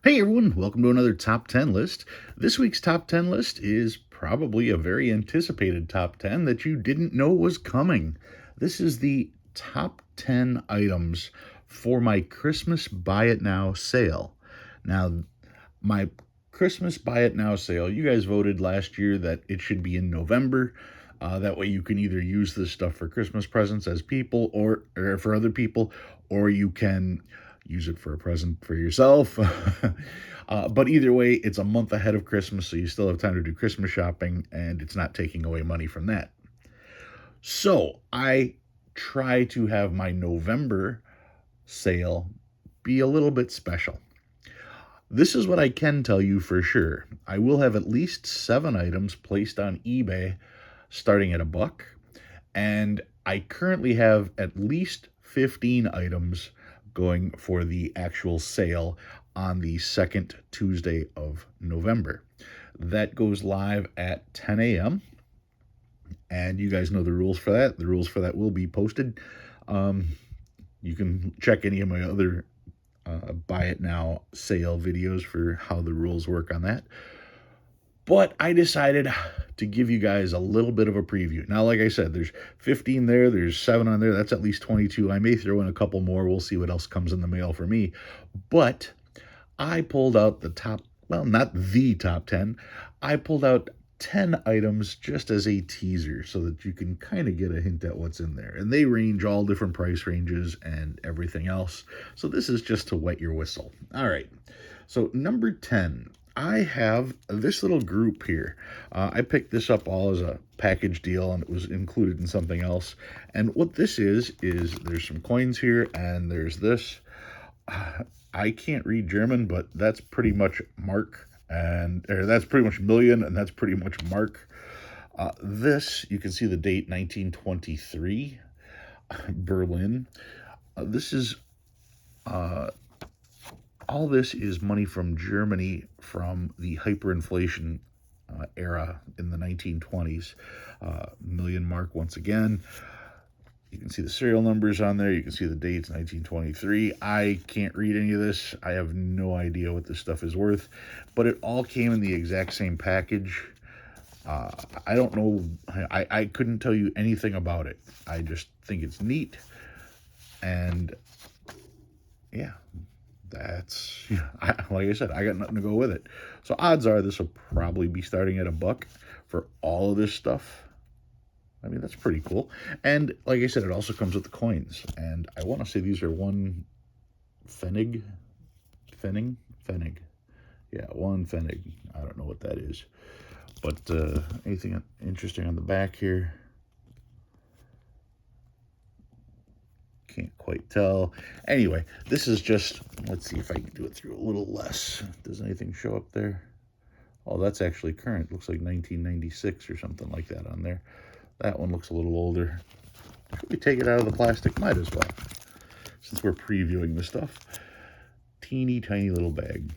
Hey everyone, welcome to another top 10 list. This week's top 10 list is probably a very anticipated top 10 that you didn't know was coming. This is the top 10 items for my Christmas Buy It Now sale. Now, my Christmas Buy It Now sale, you guys voted last year that it should be in November. That way you can either use this stuff for Christmas presents as people or for other people, or you can use it for a present for yourself. But either way, it's a month ahead of Christmas, so you still have time to do Christmas shopping, and it's not taking away money from that. So I try to have my November sale be a little bit special. This is what I can tell you for sure. I will have at least 7 items placed on eBay starting at $1, and I currently have at least 15 items going for the actual sale on the second Tuesday of November. That goes live at 10 a.m. And you guys know the rules for that. The rules for that will be posted. You can check any of my other Buy It Now sale videos for how the rules work on that. But I decided to give you guys a little bit of a preview. Now, like I said, there's 15 there, there's 7 on there, that's at least 22. I may throw in a couple more, we'll see what else comes in the mail for me. But I pulled out the top, well, not the top 10, I pulled out 10 items just as a teaser so that you can kind of get a hint at what's in there. And they range all different price ranges and everything else. So this is just to wet your whistle. All right. So number 10, I have this little group here. I picked this up all as a package deal, and it was included in something else. And what this is there's some coins here, and there's this. I can't read German, but that's pretty much Mark, or that's pretty much million, and that's pretty much Mark. This, you can see the date, 1923, Berlin. This is all this is money from Germany from the hyperinflation era in the 1920s. Million Mark once again. You can see the serial numbers on there. You can see the dates, 1923. I can't read any of this. I have no idea what this stuff is worth. But it all came in the exact same package. I don't know. I couldn't tell you anything about it. I just think it's neat. And yeah, like I said, I got nothing to go with it. So odds are this will probably be starting at $1 for all of this stuff. I mean, that's pretty cool. And like I said, it also comes with the coins. And I want to say these are 1 Pfennig. Pfennig. Yeah, 1 Pfennig. I don't know what that is. But anything interesting on the back here? Can't quite tell. Anyway, this is just, let's see if I can do it through a little less. Does anything show up there? Oh, that's actually current. Looks like 1996 or something like that on there. That one looks a little older. Should we take it out of the plastic? Might as well, since we're previewing the stuff. Teeny tiny little bag.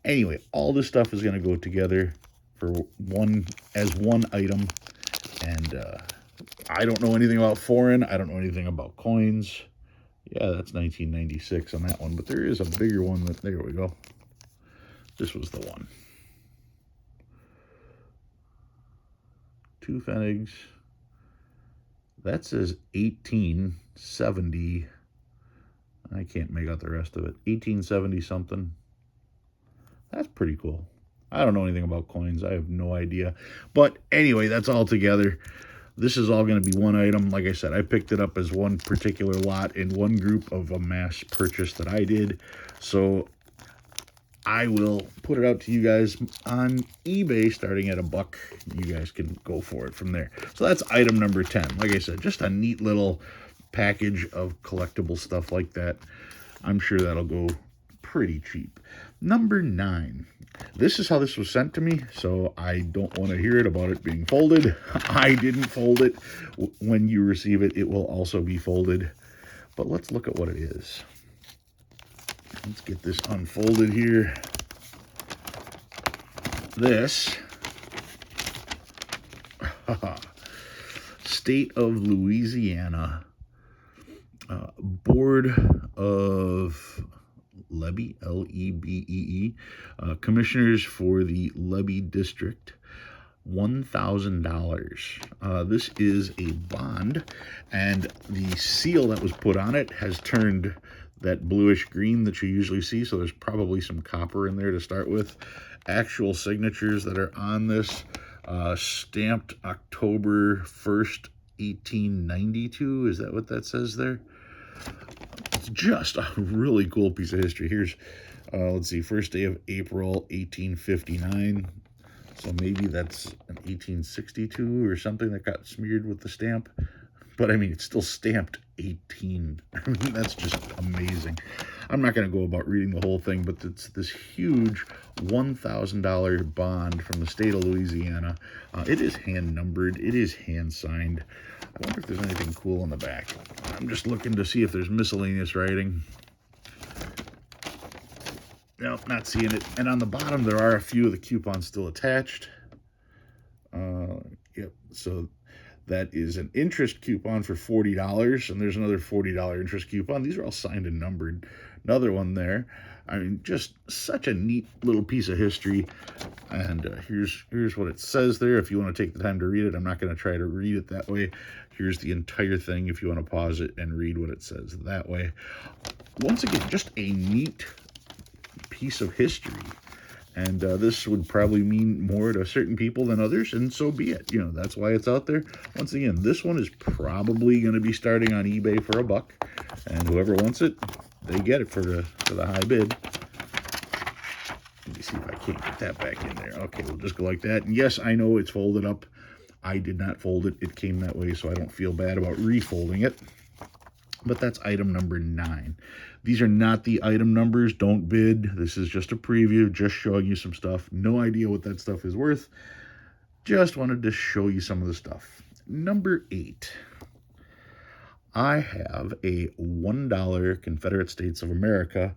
Anyway, all this stuff is going to go together for one item. And I don't know anything about foreign. I don't know anything about coins. Yeah, that's 1996 on that one. But there is a bigger one. There we go. This was the one. 2 Pfennigs. That says 1870. I can't make out the rest of it. 1870 something. That's pretty cool. I don't know anything about coins. I have no idea. But anyway, that's all together. This is all going to be one item. Like I said, I picked it up as one particular lot in one group of a mass purchase that I did. So I will put it out to you guys on eBay starting at $1. You guys can go for it from there. So that's item number 10. Like I said, just a neat little package of collectible stuff like that. I'm sure that'll go pretty cheap. Number 9. This is how this was sent to me, so I don't want to hear it about it being folded. I didn't fold it. When you receive it, it will also be folded. But let's look at what it is. Let's get this unfolded here. This State of Louisiana Board of Lebee, Lebee, commissioners for the Lebee District, $1,000. This is a bond, and the seal that was put on it has turned that bluish green that you usually see, so there's probably some copper in there to start with. Actual signatures that are on this, stamped October 1st, 1892. Is that what that says there? It's just a really cool piece of history. Here's, let's see, first day of April, 1859. So maybe that's an 1862 or something that got smeared with the stamp. But I mean, it's still stamped 18. I mean, that's just amazing. I'm not going to go about reading the whole thing, but it's this huge $1,000 bond from the state of Louisiana. It is hand numbered. It is hand signed. I wonder if there's anything cool on the back. I'm just looking to see if there's miscellaneous writing. No, not seeing it. And on the bottom, there are a few of the coupons still attached. Yep, so that is an interest coupon for $40, and there's another $40 interest coupon. These are all signed and numbered. Another one there. I mean, just such a neat little piece of history. And here's what it says there. If you want to take the time to read it, I'm not going to try to read it that way. Here's the entire thing if you want to pause it and read what it says that way. Once again, just a neat piece of history. And this would probably mean more to certain people than others, and so be it. You know, that's why it's out there. Once again, this one is probably going to be starting on eBay for $1, and whoever wants it, they get it for the high bid. Let me see if I can't get that back in there. Okay, we'll just go like that. And yes, I know it's folded up. I did not fold it. It came that way, so I don't feel bad about refolding it. But that's item number 9. These are not the item numbers. Don't bid. This is just a preview, just showing you some stuff. No idea what that stuff is worth. Just wanted to show you some of the stuff. Number 8. I have a $1 Confederate States of America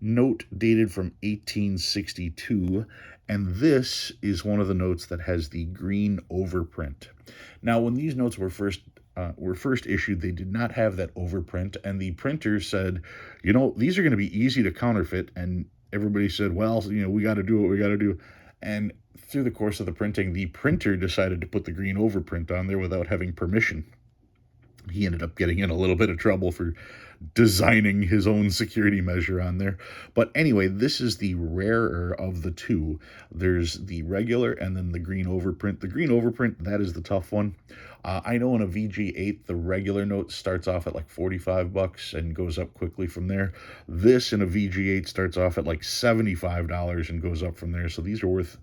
note dated from 1862, and this is one of the notes that has the green overprint. Now, when these notes were first issued, they did not have that overprint, and the printer said, you know, these are going to be easy to counterfeit, and everybody said, well, you know, we got to do what we got to do. And through the course of the printing, the printer decided to put the green overprint on there without having permission. He ended up getting in a little bit of trouble for designing his own security measure on there. But anyway, this is the rarer of the two. There's the regular and then the green overprint. The green overprint, that is the tough one. I know in a VG8, the regular note starts off at like $45 and goes up quickly from there. This in a VG8 starts off at like $75 and goes up from there. So these are worth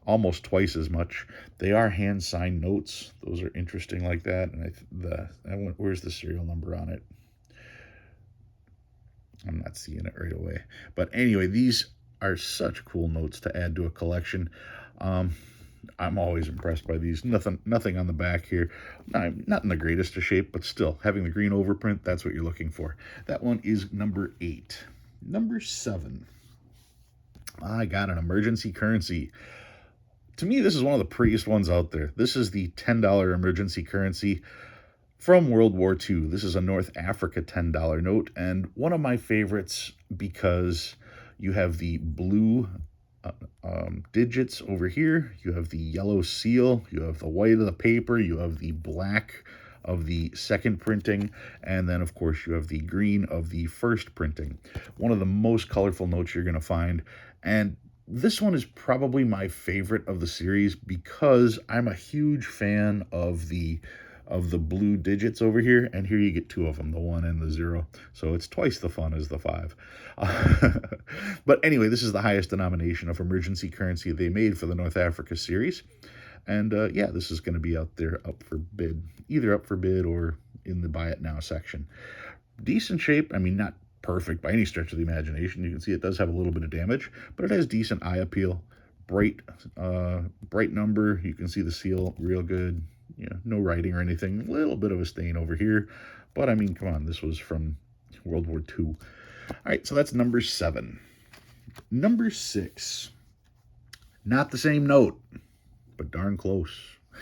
almost twice as much. They are hand-signed notes. Those are interesting like that. And where's the serial number on it? I'm not seeing it right away. But anyway, these are such cool notes to add to a collection. I'm always impressed by these. Nothing on the back here. Not in the greatest of shape, but still, having the green overprint, that's what you're looking for. That one is number 8. Number 7. I got an emergency currency. To me, this is one of the prettiest ones out there. This is the $10 emergency currency from World War II. This is a North Africa $10 note, and one of my favorites because you have the blue digits over here, you have the yellow seal, you have the white of the paper, you have the black of the second printing, and then of course you have the green of the first printing. One of the most colorful notes you're going to find, and this one is probably my favorite of the series because I'm a huge fan of the blue digits over here, and here you get 2 of them, the 1 and the 0. So it's twice the fun as the 5. But anyway, this is the highest denomination of emergency currency they made for the North Africa series. And yeah, this is going to be out there up for bid, either up for bid or in the buy it now section. Decent shape. I mean, not perfect by any stretch of the imagination. You can see it does have a little bit of damage, but it has decent eye appeal. Bright number. You can see the seal real good. You know, no writing or anything. A little bit of a stain over here, but I mean, come on, this was from World War II. All right, so that's number 7. Number 6. Not the same note, but darn close.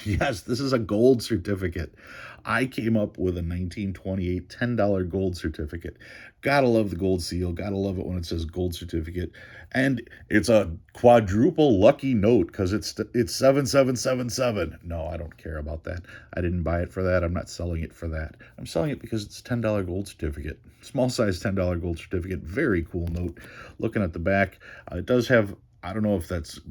Yes, this is a gold certificate. I came up with a 1928 $10 gold certificate. Gotta love the gold seal. Gotta love it when it says gold certificate. And it's a quadruple lucky note because it's 7777. No, I don't care about that. I didn't buy it for that. I'm not selling it for that. I'm selling it because it's a $10 gold certificate. Small size $10 gold certificate. Very cool note. Looking at the back, it does have, I don't know if that's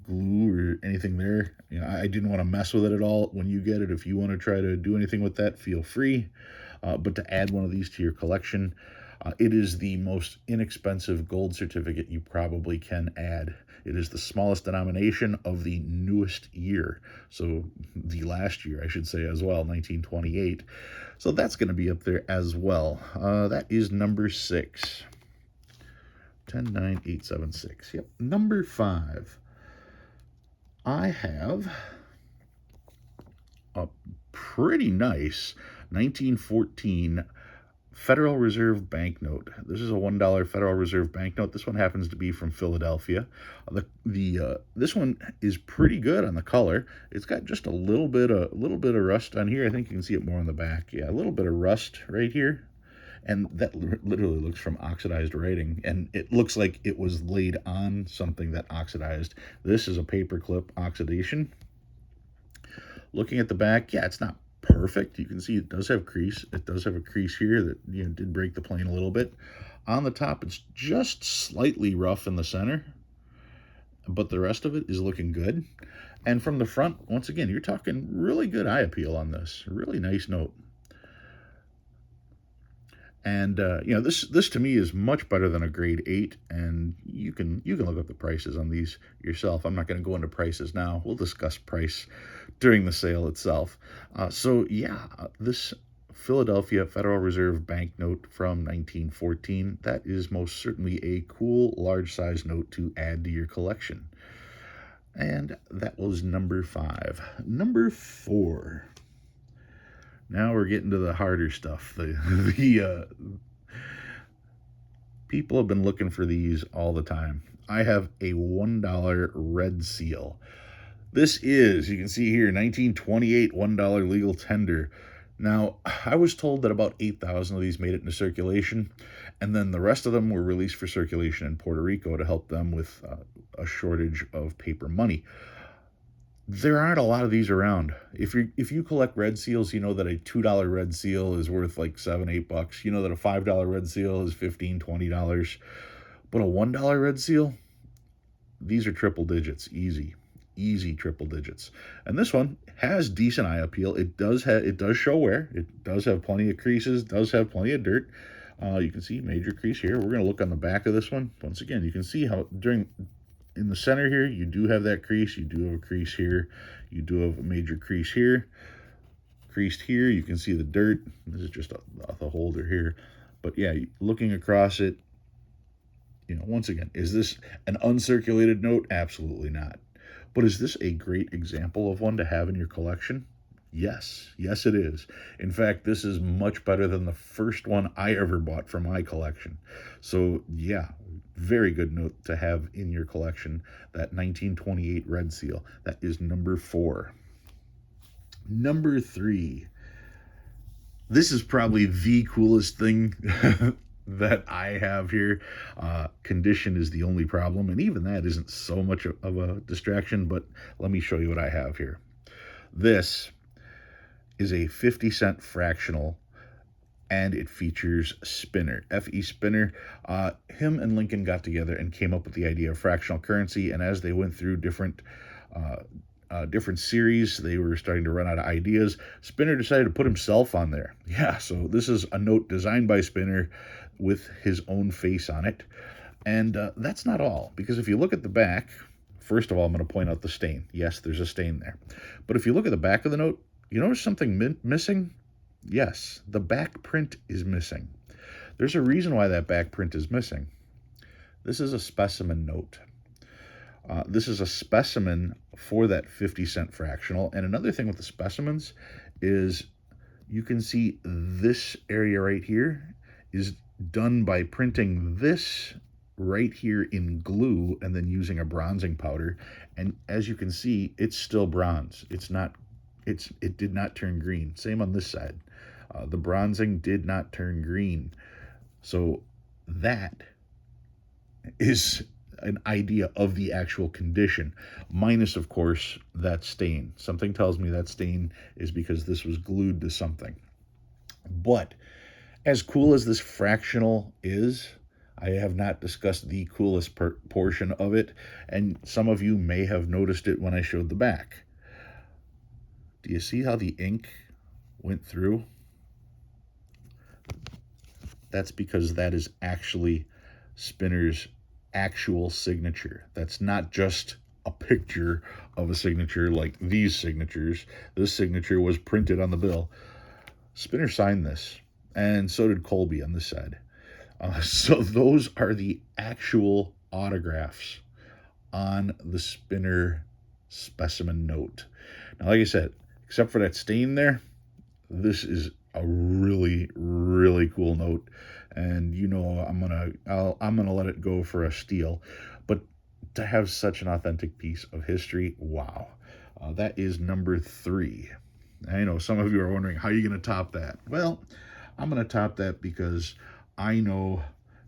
glue or anything there. I didn't want to mess with it at all. When you get it, if you want to try to do anything with that, feel free. But to add one of these to your collection, it is the most inexpensive gold certificate you probably can add. It is the smallest denomination of the newest year. So the last year, I should say, as well, 1928. So that's going to be up there as well. That is number 6. 109,876. Yep. Number 5. I have a pretty nice 1914 Federal Reserve banknote. This is a $1 Federal Reserve banknote. This one happens to be from Philadelphia. This one is pretty good on the color. It's got just a little bit of rust on here. I think you can see it more on the back. Yeah, a little bit of rust right here. And that literally looks from oxidized writing, and it looks like it was laid on something that oxidized. This is a paperclip oxidation. Looking at the back, yeah, it's not perfect. You can see it does have crease. It does have a crease here that did break the plane a little bit. On the top, it's just slightly rough in the center, but the rest of it is looking good. And from the front, once again, you're talking really good eye appeal on this. Really nice note. And this to me is much better than a grade 8, and you can look up the prices on these yourself. I'm not going to go into prices now. We'll discuss price during the sale itself. This Philadelphia Federal Reserve banknote from 1914, that is most certainly a cool large size note to add to your collection. And that was number 5. Number 4. Now we're getting to the harder stuff. The people have been looking for these all the time. I have a $1 red seal. This is, you can see here, 1928 $1 legal tender. Now, I was told that about 8,000 of these made it into circulation, and then the rest of them were released for circulation in Puerto Rico to help them with a shortage of paper money. There aren't a lot of these around. If you collect red seals, you know that a $2 red seal is worth like $7-8. You know that a $5 red seal is $15-20. But a $1 red seal, these are triple digits, easy triple digits. And this one has decent eye appeal. It does show wear. It does have plenty of creases. Does have plenty of dirt. You can see major crease here. We're going to look on the back of this one. Once again, you can see how in the center here, you do have that crease. You do have a crease here. You do have a major crease here. Creased here, you can see the dirt. This is just the holder here. But yeah, looking across it, once again, is this an uncirculated note? Absolutely not. But is this a great example of one to have in your collection? Yes, it is. In fact, this is much better than the first one I ever bought for my collection. So yeah, very good note to have in your collection, that 1928 red seal. That is number 4. Number 3. This is probably the coolest thing that I have here. Condition is the only problem, and even that isn't so much of a distraction, but let me show you what I have here. This is a 50-cent fractional, and it features Spinner, F.E. Spinner. Him and Lincoln got together and came up with the idea of fractional currency, and as they went through different series, they were starting to run out of ideas. Spinner decided to put himself on there. Yeah, so this is a note designed by Spinner with his own face on it. And that's not all, because if you look at the back, first of all, I'm going to point out the stain. Yes, there's a stain there. But if you look at the back of the note, you notice something missing? Yes, the back print is missing. There's a reason why that back print is missing. This is a specimen note. This is a specimen for that 50-cent fractional. And another thing with the specimens is you can see this area right here is done by printing this right here in glue and then using a bronzing powder. And as you can see, it's still bronze. It's not It did not turn green. Same on this side. The bronzing did not turn green. So that is an idea of the actual condition, minus, of course, that stain. Something tells me that stain is because this was glued to something. But as cool as this fractional is, I have not discussed the coolest portion of it, and some of you may have noticed it when I showed the back. Do you see how the ink went through? That's because that is actually Spinner's actual signature. That's not just a picture of a signature like these signatures. This signature was printed on the bill. Spinner signed this, and so did Colby on this side. So those are the actual autographs on the Spinner specimen note. Now, like I said, except for that stain there, this is a really, really cool note, and I'm gonna let it go for a steal. But to have such an authentic piece of history, wow, that is number 3. I know some of you are wondering how are you gonna top that. Well, I'm gonna top that because I know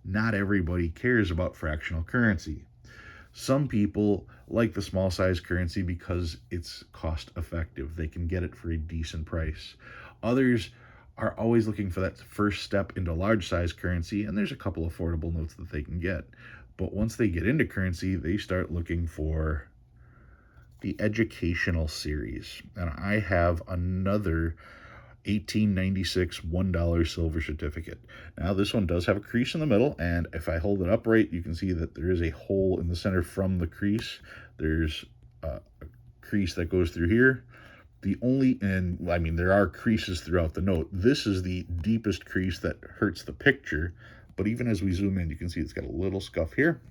not everybody cares about fractional currency. Some people like the small size currency because it's cost effective. They can get it for a decent price. Others are always looking for that first step into large size currency, and there's a couple affordable notes that they can get. But once they get into currency, they start looking for the educational series. And I have another 1896 $1 silver certificate. Now this one does have a crease in the middle, and if I hold it upright, you can see that there is a hole in the center from the crease. There's a crease that goes through here. There are creases throughout the note. This is the deepest crease that hurts the picture, but even as we zoom in, you can see it's got a little scuff here.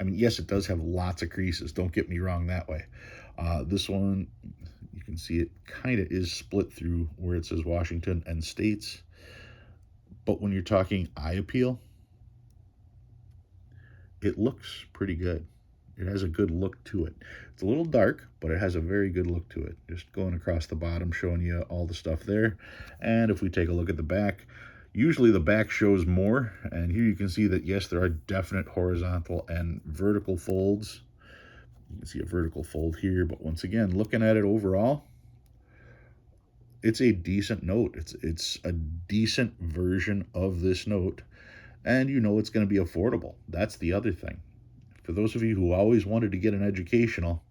Yes, it does have lots of creases. Don't get me wrong that way. This one, you can see it kind of is split through where it says Washington and States. But when you're talking eye appeal, it looks pretty good. It has a good look to it. It's a little dark, but it has a very good look to it. Just going across the bottom, showing you all the stuff there. And if we take a look at the back, usually the back shows more. And here you can see that, yes, there are definite horizontal and vertical folds. You can see a vertical fold here, but once again, looking at it overall, it's a decent note. It's a decent version of this note, and it's going to be affordable. That's the other thing. For those of you who always wanted to get an educational,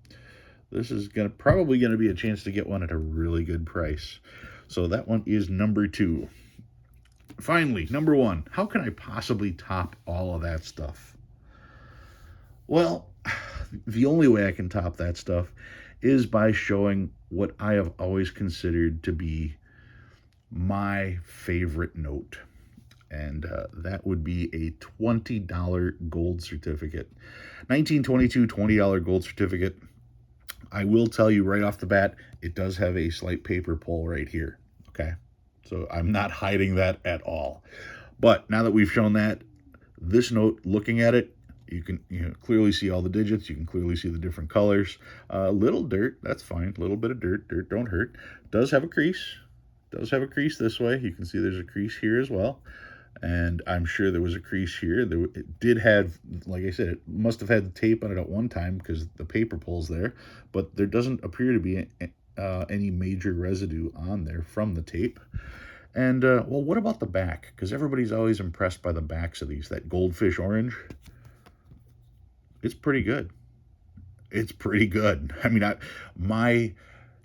this is probably going to be a chance to get one at a really good price. So that one is number 2. Finally, number 1. How can I possibly top all of that stuff? Well, the only way I can top that stuff is by showing what I have always considered to be my favorite note. And that would be a $20 gold certificate. 1922 $20 gold certificate. I will tell you right off the bat, it does have a slight paper pull right here. Okay, so I'm not hiding that at all. But now that we've shown that, this note, looking at it, you can clearly see all the digits. You can clearly see the different colors. Little dirt, that's fine. A little bit of dirt. Dirt don't hurt. Does have a crease. Does have a crease this way. You can see there's a crease here as well. And I'm sure there was a crease here. It did have, like I said, it must have had tape on it at one time because the paper pulls there. But there doesn't appear to be any major residue on there from the tape. And, well, what about the back? Because everybody's always impressed by the backs of these. That goldfish orange, it's pretty good. It's pretty good. My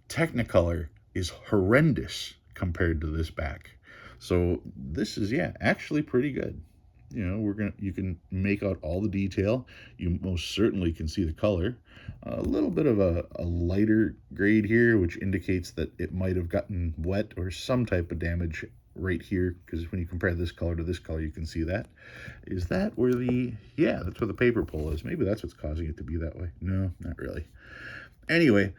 Technicolor is horrendous compared to this back. So this is, actually pretty good. You can make out all the detail. You most certainly can see the color. A little bit of a lighter grade here, which indicates that it might have gotten wet or some type of damage right here, because when you compare this color to this color, you can see that. Is that where that's where the paper pull is. Maybe that's what's causing it to be that way. No, not really. Anyway,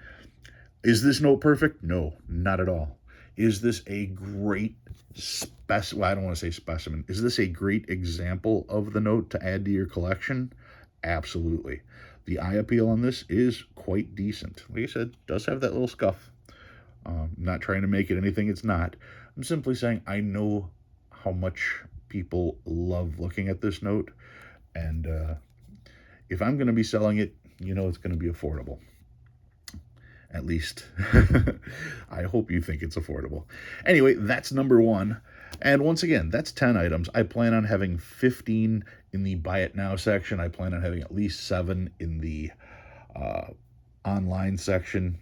is this note perfect? No, not at all. Is this a great I don't want to say specimen. Is this a great example of the note to add to your collection? Absolutely. The eye appeal on this is quite decent. Like I said, does have that little scuff. Not trying to make it anything it's not. I'm simply saying I know how much people love looking at this note, and if I'm going to be selling it, it's going to be affordable. At least, I hope you think it's affordable. Anyway, that's number one. And once again, that's 10 items. I plan on having 15 in the buy it now section. I plan on having at least 7 in the uh, online section,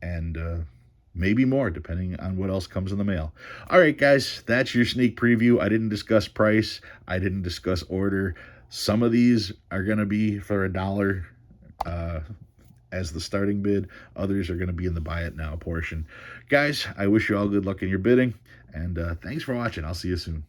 and maybe more depending on what else comes in the mail. All right, guys, that's your sneak preview. I didn't discuss price, I didn't discuss order. Some of these are going to be for $1 as the starting bid, others are going to be in the buy it now portion. Guys, I wish you all good luck in your bidding, and thanks for watching. I'll see you soon.